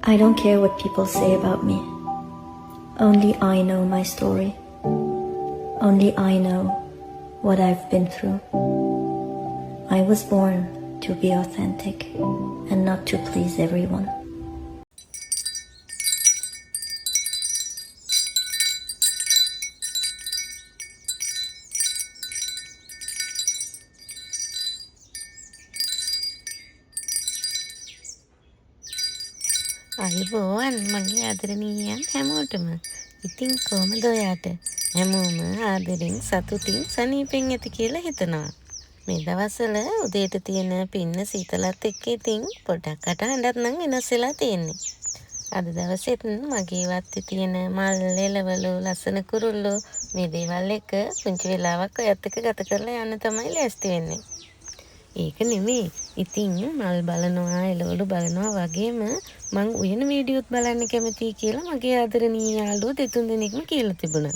I don't care what people say about me. Only I know my story. Only I know what I've been through. I was born to be authentic and not to please everyone. අයිබෝවන් මගේ ආදරණීයන් හැමෝටම. ඉතින් කොහමද ඔයාට? හැමෝම ආදරෙන් සතුටින් සනීපෙන් ඇති කියලා හිතනවා. මේ දවස්වල උදේට තියෙන පින්න සීතලත් එක්ක ඉතින් පොඩ්ඩක් කටහඬක් නම් වෙනස් වෙලා තියෙන්නේ. අද දවසෙත් මගේ වත්තේ තියෙන මල් එළවලු ලස්සන කුරුල්ලෝ මේ දේවල් එක පුංචි වෙලාවක් ඔයත් එක්ක ගත කරලා යන්න තමයි ලෑස්ති වෙන්නේ. ඒක නෙමෙයි. ඉතින් මල් බලනවා එළවලු බලනවා වගේම මං උයන වීඩියෝත් බලන්න කැමතියි කියලා මගේ ආදරණීය යාළුවෝ දෙතුන් දෙනෙක්ම කියලා තිබුණා.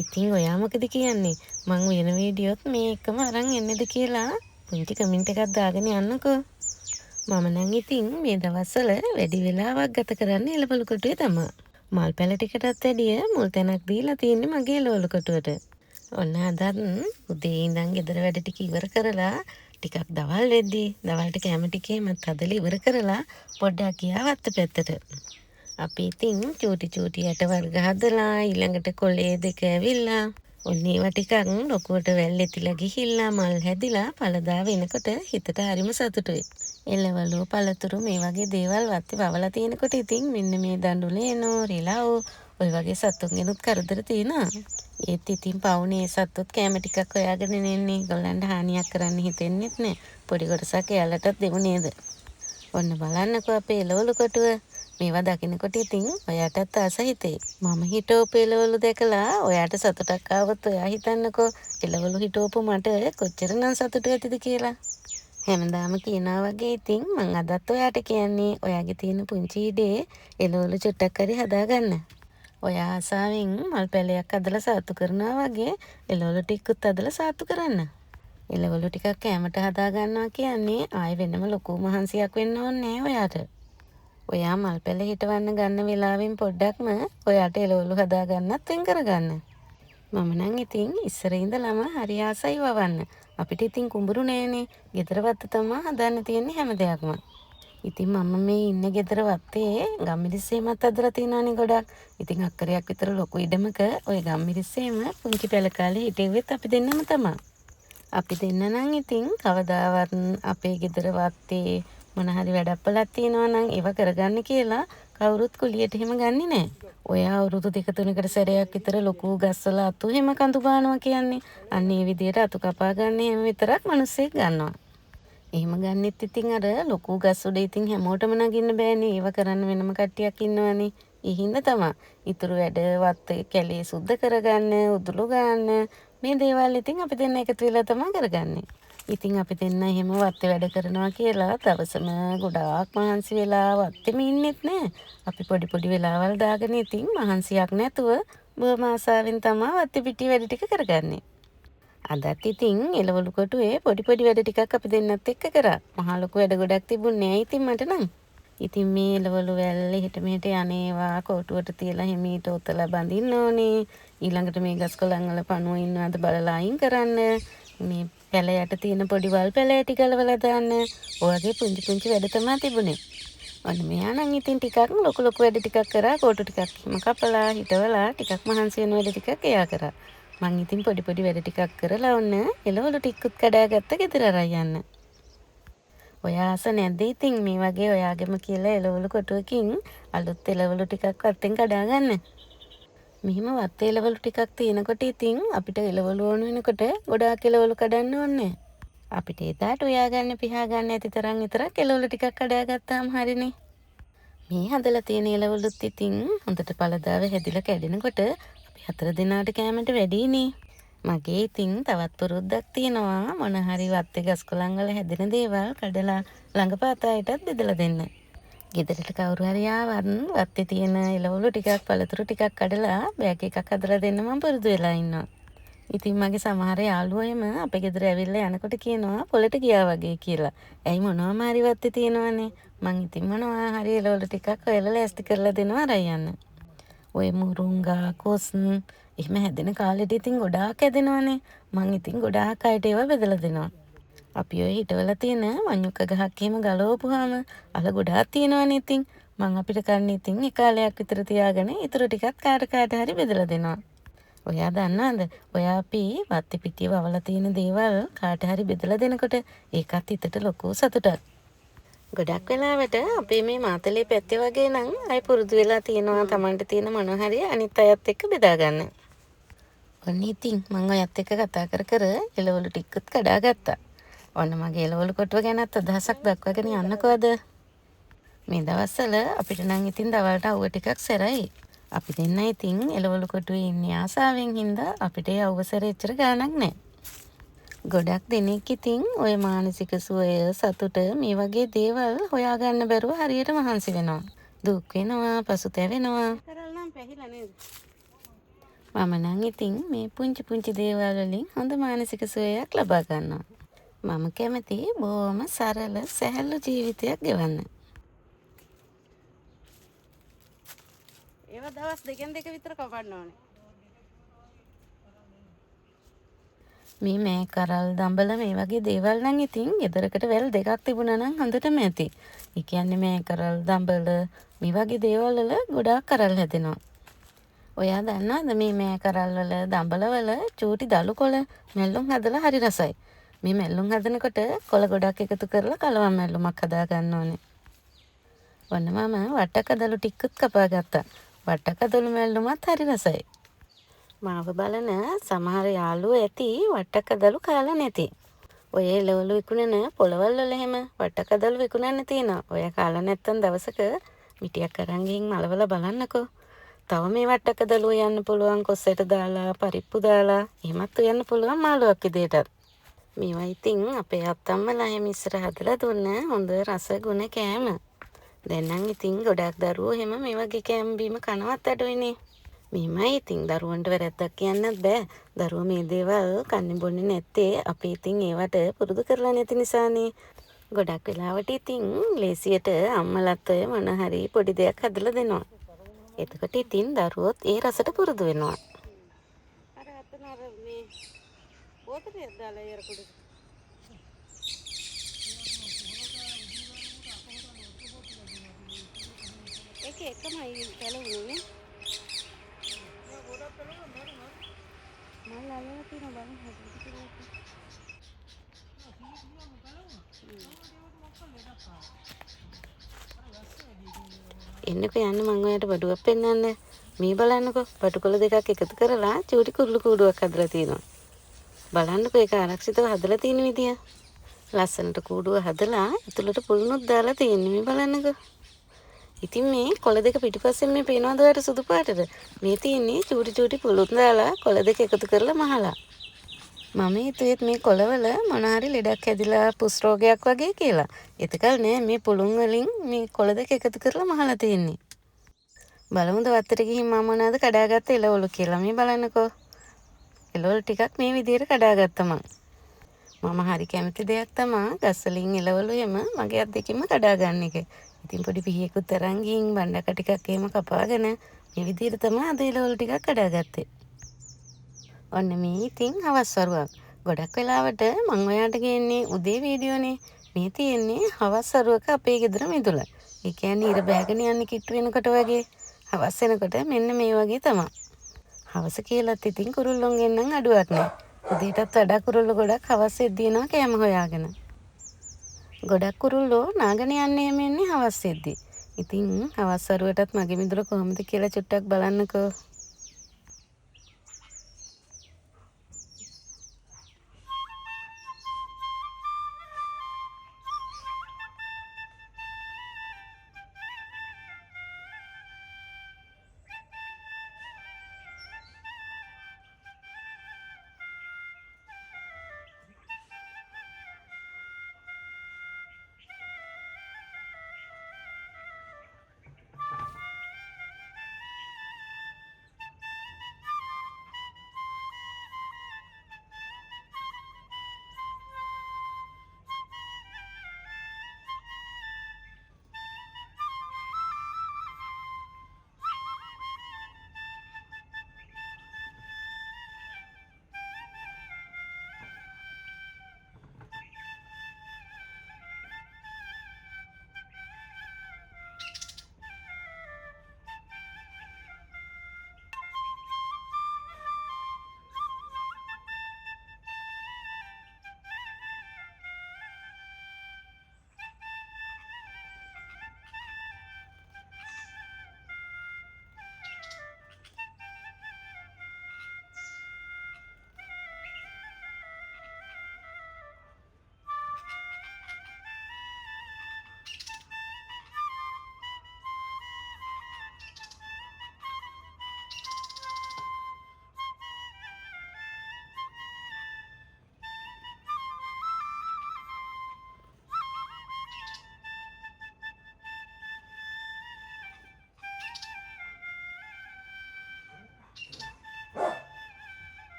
ඉතින් ඔයා මොකද කියන්නේ? මං උයන වීඩියෝත් මේ එකම අරන් එන්නද කියලා පුංචි කමෙන්ට් එකක් දාගෙන යන්නකෝ. මම නම් ඉතින් මේ දවස්වල වැඩි වෙලාවක් ගත කරන්නේ එළවලු කොටුවේ තමයි. මල් පැල ටිකටත් වැඩිය මුල් තැනක් දීලා තියෙන්නේ මගේ එළවලු කොටුවට. ඔන්න අදත් උදේ ඉඳන් ගෙදර වැඩ ටික ඉවර කරලා ටිකක් දවල් වෙද්දී දවල්ට කැම ටිකේමත් හදලා ඉවර කරලා පොඩ්ඩක් ගියා වත්ත පැත්තට. අපි ඉතින් චූටි යට වර්ග හදලා ඊළඟට කොලේ දෙක ඇවිල්ලා ඔන්න ඒවා ටිකක් ලොකුවට වැල්ලෙතිලා ගිහිල්ලා මල් හැදිලා පළදා වෙනකොට හිතට හරිම සතුටුයි. එළවලු පළතුරු මේ වගේ දේවල් වත්තේ වවලා තියෙනකොට ඉතින් මෙන්න මේ දඬුලේනෝ රිලව් ඔය වගේ සතුන්ගෙනුත් කරදර තියෙනවා. ඒත් ඉතින් පවුනේ සත්තුත් කැම ටිකක් හොයාගෙන එන්නේ. ඒගොල්ලන්ට හානියක් කරන්න හිතෙන්නෙත් නෑ. පොඩි කොටසක් එයාලටත් දෙමු නේද? ඔන්න බලන්නකෝ අපේ එළවලු කොටුව. මේවා දකින්නකොට ඉතින් ඔයාටත් ආස හිතේ. මම හිටෝපු එළවලු දැකලා ඔයාට සතුටක් ආවොත් ඔයා හිතන්නකෝ එළවලු හිටෝපු මට කොච්චරනම් සතුටු ඇතිද කියලා. හැමදාම කියනවා වගේ ඉතින් මං අදත් ඔයාට කියන්නේ ඔයාගේ තියෙන පුංචි ඉඩේ එළවලු චුට්ටක් හරි හදාගන්න. ඔයා ආසාවෙන් මල් පැලයක් අදලා සාතු කරනවා වගේ එළවලු ටිකකුත් අදලා සාතු කරන්න. එළවලු ටිකක් කැමට හදා ගන්නවා කියන්නේ ආයෙ වෙනම ලොකු මහන්සියක් වෙන්න ඕනේ ඔයාට. ඔයා මල් පැල හිටවන්න ගන්න වෙලාවෙන් පොඩ්ඩක්ම ඔයාට එළවලු හදා ගන්නත් වෙන් කරගන්න. මම නම් ඉතින් ඉස්සර ඉඳලම හරි ආසයි වවන්න. අපිට ඉතින් කුඹුරු නෑනේ. ගෙදර වත්ත තමයි හදන්න තියෙන්නේ හැම දෙයක්ම. ඉතින් මම මේ ඉන්න ගෙදර වත්තේ ගම්මිරිස්සෙමත් අදලා තියෙනවානේ ගොඩක්. ඉතින් අක්කරයක් විතර ලොකු ඉඩමක ওই ගම්මිරිස්සෙම පුංචි පැල කාලේ හිටෙවෙත් අපි දෙන්නම තමයි. අපි දෙන්න නම් ඉතින් කවදාවත් අපේ ගෙදර වත්තේ මොන හරි වැඩප්පලක් තියෙනවා නම් ඒව කරගන්න කියලා කවුරුත් කුලියට එහෙම ගන්නෙ නෑ. ඔය අවුරුදු 2-3කට සැරයක් විතර ලොකු ගස්වල අතු එහෙම කඳු බානවා කියන්නේ. අන්න ඒ විදිහට අතු කපා ගන්න එහෙම විතරක් මිනිස්සෙක් ගන්නවා. එහෙම ගන්නෙත් ඉතින් අර ලොකු ගස් උඩ ඉතින් හැමෝටම නගින්න බෑනේ. ඒව කරන්න වෙනම කට්ටියක් ඉන්නවනේ. ඒ හින්දා තමයි. ඊතුරු වැඩ වත් කැලේ සුද්ධ කරගන්න, උදුළු ගන්න මේ දේවල් ඉතින් අපි දෙන්න එකතු වෙලා තමයි කරගන්නේ. ඉතින් අපි දෙන්න එහෙම වත්තේ වැඩ කරනවා කියලා දවසම ගොඩාක් මහන්සි වෙලා වත්තේම ඉන්නෙත් නෑ. අපි පොඩි වෙලාවල් දාගෙන ඉතින් මහන්සියක් නැතුව බොහොම ආසාවෙන් තමයි වත්තේ පිටි වැඩ ටික කරගන්නේ. අදත් ඉතින් එළවලු කොටුවේ පොඩි වැඩ ටිකක් අපි දෙන්නත් එක්ක කරා. මහා ලොකු වැඩ ගොඩක් තිබුණේ නෑ ඉතින් මට නම්. ඉතින් මේ එළවලු වැල්ල හිට මෙහෙට යන්නේවා කොටුවට තියලා හිමීට උතලා බඳින්න ඕනේ. ඊළඟට මේ ගස් කොළන් වල පණුව ඉන්නවද බලලා අයින් කරන්න. මේ පැල යට තියෙන පොඩි වල් පැල ටික ගලවලා දාන්න. ඔයගේ පුංචි වැඩ තමයි තිබුණේ. ඔන්න මෙයා නම් ඉතින් ටිකක් ලොකු වැඩ ටිකක් කරා. කොටු ටිකක් හිම කපලා හිටවලා ටිකක් මහන්සි වෙන වැඩ ටිකක් එයා කරා. මං ඉතින් පොඩි වැඩ ටිකක් කරලා ඔන්න එළවලු ටිකකුත් කඩාගත්ත ගෙදර අරන් යන්න. ඔයා ආස නැද්ද ඉතින් මේ වගේ ඔයාගෙම කියලා එළවලු කොටුවකින් අලුත් එළවලු ටිකක් වත්තෙන් කඩා ගන්න. මෙහිම වත්තේ එළවලු ටිකක් තියෙනකොට ඉතින් අපිට එළවලු ඕන වෙනකොට ගොඩාක් එළවලු කඩන්න ඕනේ. අපිට ඒකට ඔයා ගන්න පිහා ගන්න ඇති තරම් විතරක් එළවලු ටිකක් කඩාගත්තාම හරිනේ. මේ හදලා තියෙන එළවලුත් ඉතින් හොඳට පළදාව හැදිලා කැඩෙනකොට අපි 4 දිනාට කෑමට වැඩිනේ. මගේ ඉතින් තවත් පුරුද්දක් තියෙනවා මොන හරි වත්තේ ගස් කොළන් වල හැදෙන දේවල් කඩලා ළඟපාතයටත් බෙදලා දෙන්න. ගෙදරට කවුරු හරි ආවත් වත්තේ තියෙන එළවලු ටිකක් පළතුරු ටිකක් කඩලා බෑග් එකක් හදලා දෙන්න මම පුරුදු වෙලා ඉන්නවා. ඉතින් මගේ සමහර යාළුවෝ එම අපේ ගෙදර ඇවිල්ලා යනකොට කියනවා පොලට ගියා වගේ කියලා. ඇයි මොනවම හරි වත්තේ තියෙනවනේ. මං ඉතින් මොනවා හරි එළවලු ටිකක් හොයලා ලෑස්ති කරලා දෙනවා අරන් යන්න. ඔය මුරුංගා කොස් එහෙම හැදෙන කාලෙට ඉතින් ගොඩාක් හැදෙනවනේ. මං ඉතින් ගොඩාක් අයට ඒවා බෙදලා දෙනවා. අපි ඔය හිටවල තියෙන වඤ්ඤුක්ක ගහක් එහෙම ගලවපුවාම අල ගොඩාක් තියෙනවනේ ඉතින්. මං අපිට කන්න ඉතින් එක කාලයක් විතර තියාගෙන ඊටු ටිකක් කාට හරි බෙදලා දෙනවා. ඔයා දන්නවද? ඔයා අපි වත්තේ පිටිය වවලා තියෙන දේවල් කාට හරි බෙදලා දෙනකොට ඒකත් හිතට ලොකු සතුටක්. ගොඩක් වෙලාවට අපේ මේ මාතලේ පැත්තේ වගේ නම් අය පුරුදු වෙලා තියෙනවා Tamanට තියෙන මොනවා හරි අනිත් අයත් එක්ක බෙදා ගන්න. ඔන්න ඉතින් මම ඔයත් එක්ක කතා කර එළවලු ටිකත් කඩා ගත්තා. ඔන්න මගේ එළවලු කොටුව ගැනත් අදහසක් දක්වගෙන යන්නකෝද? මේ දවස්වල අපිට නම් ඉතින් දවල්ට අවුව ටිකක් සැරයි. අපි දෙන්න ඉතින් එළවලු කොටුවේ ඉන්නේ ආසාවෙන් හින්දා අපිට ඒ අවසර එච්චර ගාණක් නැහැ. ගොඩක් දෙනෙක් ඉතින් ඔය මානසික සුවය සතුට මේ වගේ දේවල් හොයාගන්න බැරුව හරියට මහන්සි වෙනවා. දුක් වෙනවා, පසුතැවෙනවා. කරල්නම් පැහිලා නේද? මම නම් ඉතින් මේ පුංචි දේවල් වලින් හොඳ මානසික සුවයක් ලබා ගන්නවා. මම කැමති බොහොම සරල සැහැල්ලු ජීවිතයක් ගෙවන්න. ඒව දවස් දෙකෙන් දෙක විතර කපන්න ඕනේ. මේ කරල් දඹල මේ වගේ දේවල් නම් ඉතින් ගෙදරකට වැල් දෙකක් තිබුණා නම් හොඳටම ඇති. ඒ කියන්නේ මේ කරල් දඹල මේ වගේ දේවල් වල ගොඩාක් කරල් හැදෙනවා. ඔයා දන්නවද මේ කරල් වල දඹල වල චූටි දළු කොළ මැල්ලුම් හදලා හරි රසයි. මේ මැල්ලුම් හදනකොට කොළ ගොඩක් එකතු කරලා කලවම් මැල්ලුමක් හදා ගන්න ඕනේ. ඔන්න මම වට්ටකදළු ටිකකුත් කපා ගත්තා. වට්ටකදළු මැල්ලුමත් හරි රසයි. මාව බලන සමහර යාළුවෝ ඇති වට්ටකදළු කාලා නැති. ඔය එළවලු විකුණන පොළවල් වල එහෙම වට්ටකදළු විකුණන්න තියෙනවා. ඔය කාලා නැත්තම් දවසක මිටියක් අරන් ගිහින් මලවල බලන්නකෝ. තව මේ වට්ටකදළු යන්න පුළුවන් කොස්සට දාලා පරිප්පු දාලා එහෙමත් උයන්න පුළුවන් මාළුවක් විදියටත්. මේවා ඉතින් අපේ අත්තම්මලා එහෙම ඉස්සර හදලා දුන්න හොඳ රස ගුණ කෑම. දැන් නම් ඉතින් ගොඩක් දරුවෝ එහෙම මේ වගේ කෑම බීම කනවත් අඩුයිනේ. මෙහෙමයි ඉතින් දරුවන්ට වැරද්දක් කියන්නත් බෑ. දරුවෝ මේ දේවල් කන්නේ බොන්නේ නැත්තේ අපි ඉතින් ඒවට පුරුදු කරලා නැති නිසානේ. ගොඩක් වෙලාවට ඉතින් ලේසියට අම්මලත් ඔය මොන හරි පොඩි දෙයක් හදලා දෙනවා. එතකොට ඉතින් දරුවොත් ඒ රසට පුරුදු වෙනවා. අර අතන අර මේ බෝතලේ දාලා යර කුඩු. ඒක එකමයි කැලුනේ. මල් අල්ලලා තියෙන බලන්න හදලා කියලා. එන්නකෝ යන්න මම ඔයාලට බඩුවක් පෙන්නන්න. මේ බලන්නකෝ බඩුකොළ දෙකක් එකතු කරලා චූටි කුරුළු කූඩුවක් හදලා තියෙනවා. බලන්නකෝ ඒක ආරක්ෂිතව හදලා තියෙන විදිය. ලස්සනට කූඩුව හදලා ඇතුළට පුළුනුත් දාලා තියෙන්නේ මේ බලන්නකෝ. ඉතින් මේ කොළ දෙක පිටිපස්සෙන් මේ පේනවද ඔයාලට සුදු පාටද? මේ තියෙන්නේ චූටි පුළුත් දාලා කොළ දෙක එකතු කරලා මහලා. මම හිතුවේත් මේ කොළවල මොන හරි ලෙඩක් හැදිලා පුස් රෝගයක් වගේ කියලා. එතකල් නෑ මේ පුළුන් වලින් මේ කොළ දෙක එකතු කරලා මහලා තියෙන්නේ. බලමුද වත්තට ගිහින් මම මොනවද කඩාගත්ත එළවලු කියලා. මේ බලන්නකෝ. එළවලු ටිකක් මේ විදිහට කඩාගත්තා මම හරි කැමති දෙයක් තමයි ගස් වලින් එළවලු එම මගේ අත් දෙකින්ම කඩා ගන්න එක. ඉතින් පොඩි පිහියෙකුත් අරන් ගිහින් බණ්ඩක ටිකක් එහෙම කපාගෙන මේ විදිහට තමයි අද එළවලු ටිකක් කඩාගත්තේ. ඔන්න මේ ඉතින් හවස් වරුවක්. ගොඩක් වෙලාවට මම ඔයාලට ගේන්නේ උදේ වීඩියෝනේ. මේ තියෙන්නේ හවස් වරුවක අපේ ගෙදර මිදුල. ඒ කියන්නේ ඉර බෑගෙන යන්නේ කිට්ටු වෙනකොට වගේ. හවස් වෙනකොට මෙන්න මේ වගේ තමයි. හවස කියලාත් ඉතින් කුරුල්ලොන්ගෙන් නම් අඩුවක් නෑ. උදේටත් වඩා කුරුල්ලෝ ගොඩක් හවස් වෙද්දී එනවා කෑම හොයාගෙන. ගොඩක් කුරුල්ලෝ නාගෙන යන්නේ එන්නේ හවස් වෙද්දී. ඉතින් හවස් වරුවටත් මගේ මිදුල කොහොමද කියලා චුට්ටක් බලන්නකෝ.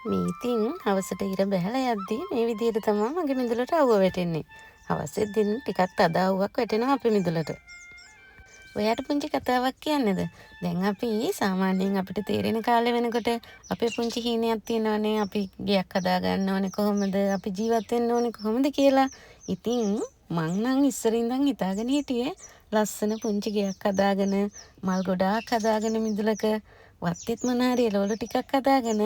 මේ ඉතින් හවසට ඉර බැහැලා යද්දී මේ විදිහට තමයි මගේ මිදුලට අවුව වැටෙන්නේ. හවසෙත් දින ටිකක් තදාවුවක් වැටෙනවා අපේ මිදුලට. ඔයාට පුංචි කතාවක් කියන්නද? දැන් අපි සාමාන්‍යයෙන් අපිට තේරෙන කාලේ වෙනකොට අපේ පුංචි හීනයක් තියෙනවනේ අපි ගෙයක් හදාගන්න ඕනේ කොහොමද? අපි ජීවත් වෙන්න ඕනේ කොහොමද කියලා. ඉතින් මං නම් ඉස්සර ඉඳන් හිතාගෙන හිටියේ ලස්සන පුංචි ගෙයක් හදාගෙන මල් ගොඩාක් හදාගෙන මිදුලක වත්තෙත් මොනාරි එළවලු ටිකක් හදාගෙන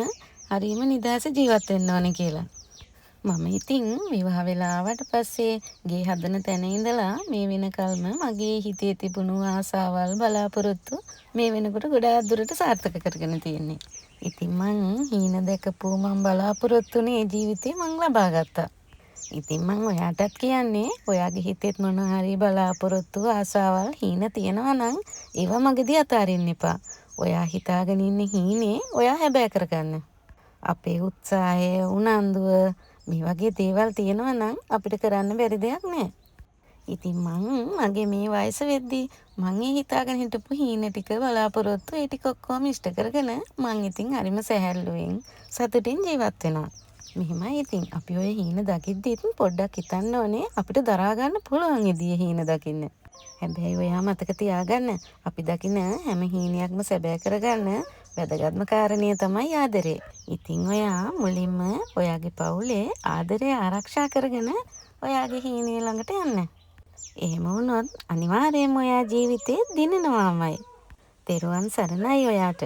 හරිම නිදහස ජීවත් වෙන්න ඕනේ කියලා. මම ඉතින් විවාහ වෙලා ආවට පස්සේ ගේ හදන තැන ඉඳලා මේ වෙනකල්ම මගේ හිතේ තිබුණු ආසාවල් බලාපොරොත්තු මේ වෙනකොට ගොඩාක් දුරට සාර්ථක කරගෙන තියෙන්නේ. ඉතින් මං හීන දැකපු මං බලාපොරොත්තුනේ ජීවිතේ මං ලබා ගත්තා. ඉතින් මං ඔයාටත් කියන්නේ ඔයාගේ හිතේත් මොන හරි බලාපොරොත්තු ආසාවල් හීන තියෙනවා නම් ඒවා මගදී අතාරින්න එපා. ඔයා හිතාගෙන ඉන්න හීනේ ඔයා හැබෑ කරගන්න. අපේ උත්සාහය උනන්දුව මේ වගේ දේවල් තියෙනවා නම් අපිට කරන්න බැරි දෙයක් නෑ. ඉතින් මගේ මේ වයස වෙද්දී මං ඒ හිතාගෙන හිටපු හීන ටික බලාපොරොත්තු ඒ ටික ඔක්කොම ඉෂ්ට කරගෙන මං ඉතින් හරිම සැහැල්ලුවෙන් සතුටින් ජීවත් වෙනවා. මෙහෙමයි ඉතින් අපි ඔය හීන දකිද්දි පොඩ්ඩක් හිතන්න ඕනේ අපිට දරා ගන්න පුළුවන් ඉදියේ හීන දකින්න. හැබැයි ඔයා මතක තියාගන්න අපි දකින හැම හීනයක්ම සැබෑ කරගන්න වැදගත්ම කාරණය තමයි ආදරේ. ඉතින් ඔයා මුලින්ම ඔයාගේ පවුලේ ආදරය ආරක්ෂා කරගෙන ඔයාගේ හීනේ ළඟට යන්න. එහෙම වුණොත් අනිවාර්යයෙන්ම ඔයා ජීවිතේ දිනනවාමයි. තෙරුවන් සරණයි ඔයාට.